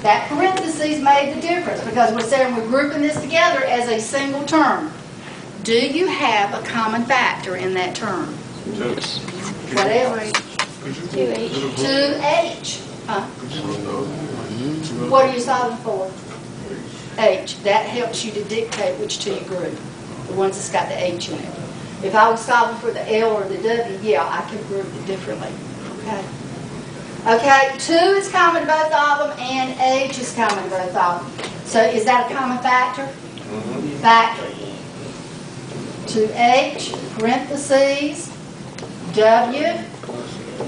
That parentheses made the difference because we're saying we're grouping this together as a single term. Do you have a common factor in that term? Whatever. 2H. What are you solving for? H. That helps you to dictate which two you group. The ones that's got the H in it. If I was solving for the L or the W, yeah, I could group it differently. Okay. Okay, 2 is common to both of them, and H is common to both of them. So is that a common factor? Factor. 2H, parentheses, W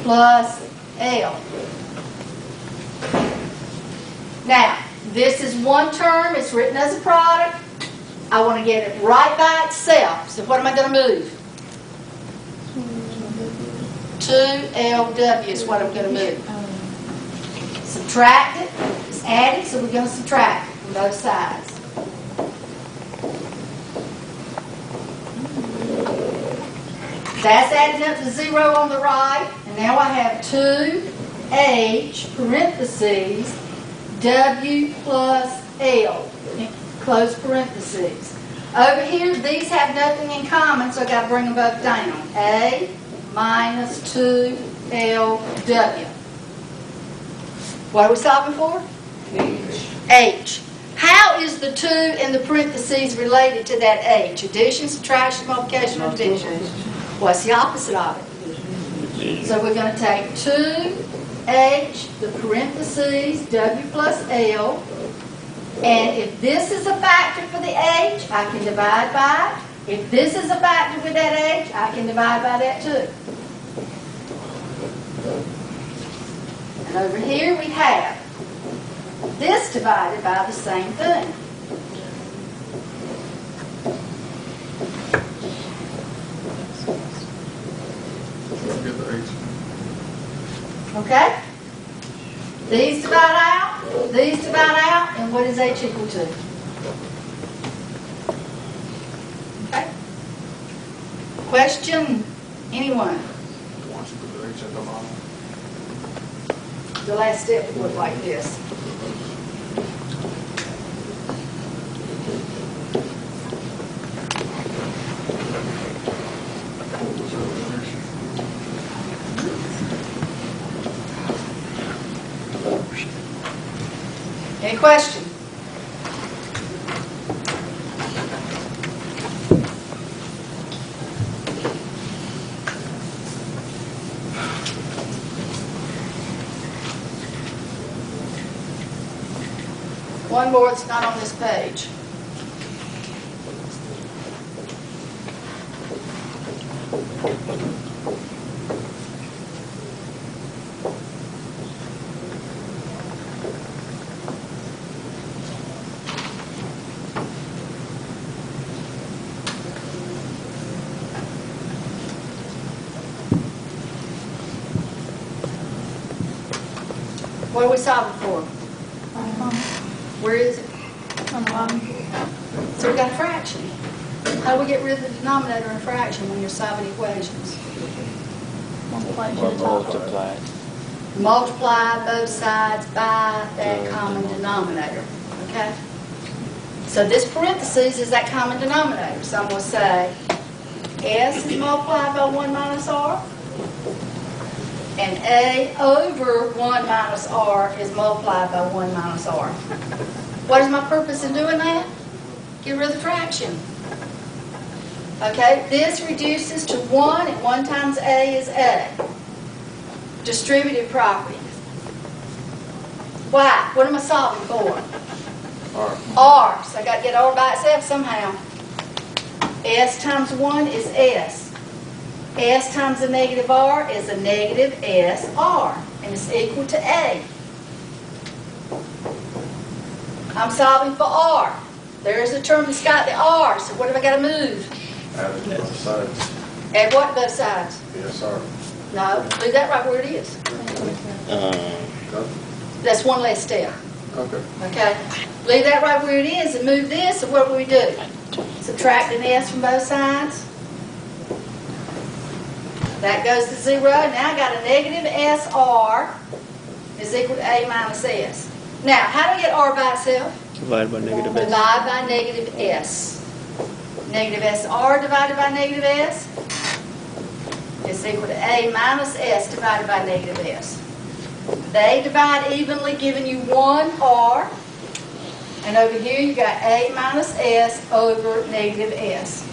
plus L. Now, this is one term. It's written as a product. I want to get it right by itself. So what am I going to move? 2LW is what I'm going to move. Subtract it. It's added, so we're going to subtract it from both sides. That's adding up to 0 on the right. And now I have 2H parentheses W plus L, close parentheses. Over here, these have nothing in common, so I've got to bring them both down. A minus 2LW. What are we solving for? H. How is the 2 in the parentheses related to that H? Addition, subtraction, multiplication, or division? What's the opposite of it? So we're going to take 2H, the parentheses, W plus L, and if this is a factor for the H, I can divide by it. If this is a factor with that H, I can divide by that too. And over here we have this divided by the same thing. Okay? These divide out, and what is H equal to? Okay? Question? Anyone? The last step would look like this. Any question? One more that's not on this page. What are we solving for? Where is it? On the bottom. So we got a fraction. How do we get rid of the denominator in a fraction when you're solving equations? Multiply. Multiply both sides by that common denominator. Okay? So this parentheses is that common denominator. So I'm going to say S is multiplied by 1 minus R. And A over 1 minus R is multiplied by 1 minus R. What is my purpose in doing that? Get rid of the fraction. Okay, this reduces to 1, and 1 times A is A. Distributive property. Why? What am I solving for? R. R. So I got to get R by itself somehow. S times 1 is S. S times a negative R is a negative SR, and it's equal to A. I'm solving for R. There's a term that's got the R, so what have I got to move? Add it to both sides. Add what to both sides? BSR. No, leave that right where it is. That's one less step. Okay. Okay? Leave that right where it is and move this, and what will we do? Subtract an S from both sides. That goes to 0. Now I got a negative SR is equal to A minus S. Now, how do we get r by itself? Divided by negative s. Divide by negative s. Negative sr divided by negative s is equal to a minus s divided by negative s. They divide evenly, giving you 1r. And over here you got a minus s over negative s.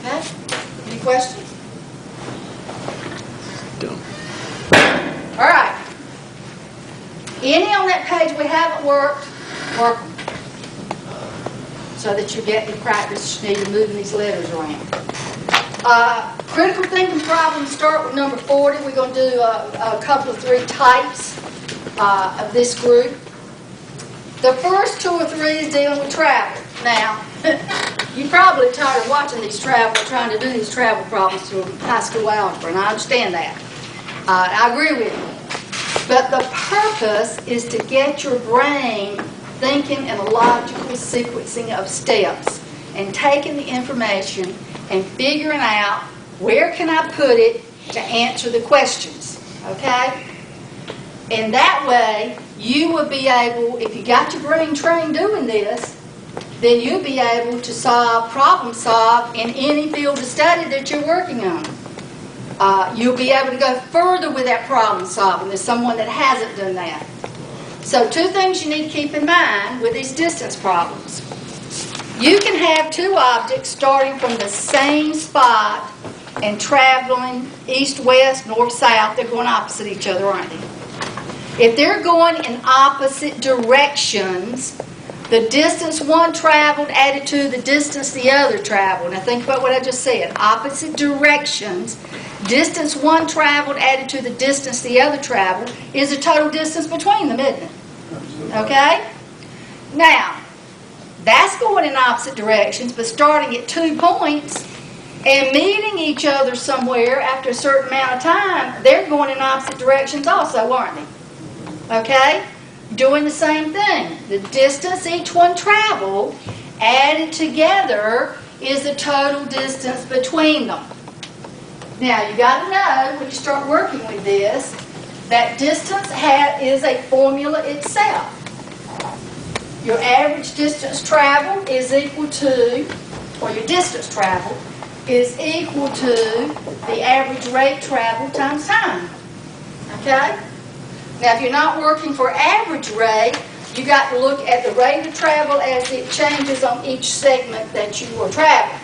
Okay? Any questions? Don't. All right. Any on that page we haven't worked, work them. So that you get your practice needing moving these letters around. Critical thinking problems start with number 40. We're going to do a couple of 3 types of this group. The first 2 or 3 is dealing with travel. Now, you're probably tired of watching these trying to do these travel problems through high school algebra, and I understand that. I agree with you. But the purpose is to get your brain thinking in a logical sequencing of steps and taking the information and figuring out where can I put it to answer the questions, okay? And that way, you will be able, if you got your brain trained doing this, then you'll be able to problem solve in any field of study that you're working on. You'll be able to go further with that problem solving than someone that hasn't done that. So 2 things you need to keep in mind with these distance problems. You can have 2 objects starting from the same spot and traveling east, west, north, south. They're going opposite each other, aren't they? If they're going in opposite directions, the distance one traveled added to the distance the other traveled. Now think about what I just said. Opposite directions, distance one traveled added to the distance the other traveled is the total distance between them, isn't it? Okay? Now, that's going in opposite directions, but starting at 2 points and meeting each other somewhere after a certain amount of time, they're going in opposite directions also, aren't they? Okay? Doing the same thing. The distance each one traveled added together is the total distance between them. Now, you got to know when you start working with this that distance is a formula itself. Your average distance traveled is equal to, or your distance traveled is equal to the average rate traveled times time. Okay? Now, if you're not working for average rate, you got to look at the rate of travel as it changes on each segment that you are traveling.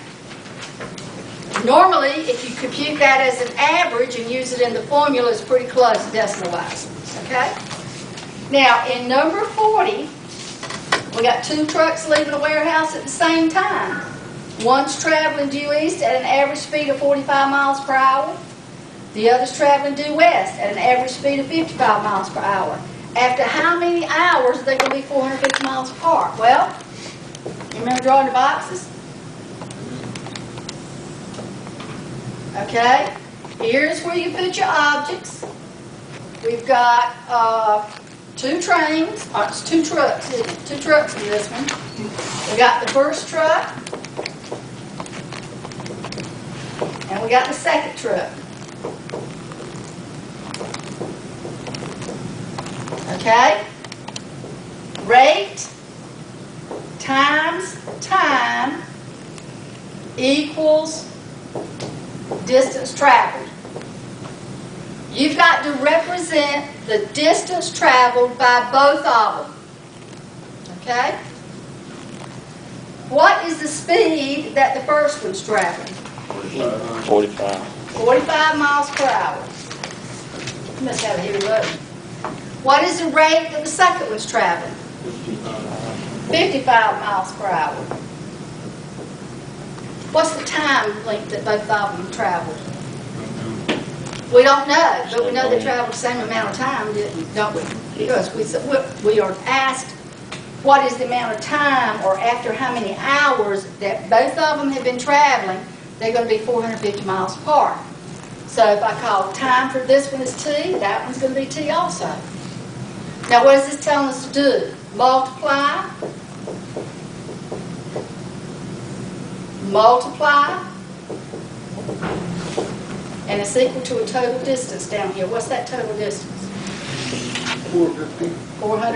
Normally, if you compute that as an average and use it in the formula, it's pretty close decimal-wise. Okay? Now, in number 40, we got 2 trucks leaving a warehouse at the same time. One's traveling due east at an average speed of 45 miles per hour. The other's traveling due west at an average speed of 55 miles per hour. After how many hours are they going to be 450 miles apart? Well, you remember drawing the boxes? Okay, here's where you put your objects. We've got 2 trains, it's 2 trucks, isn't it? 2 trucks in this one. We got the first truck, and we got the second truck. Okay? Rate times time equals distance traveled. You've got to represent the distance traveled by both of them. Okay? What is the speed that the first one's traveling? 45. 45 miles per hour. You must have a heavy load. What is the rate that the second one's traveling? 55 miles per hour. What's the time length that both of them traveled? We don't know, but we know they traveled the same amount of time, don't we? Because we are asked what is the amount of time, or after how many hours that both of them have been traveling, they're going to be 450 miles apart. So if I call time for this one is t, that one's going to be t also. Now what is this telling us to do? Multiply. Multiply. And it's equal to a total distance down here. What's that total distance? 450. 400.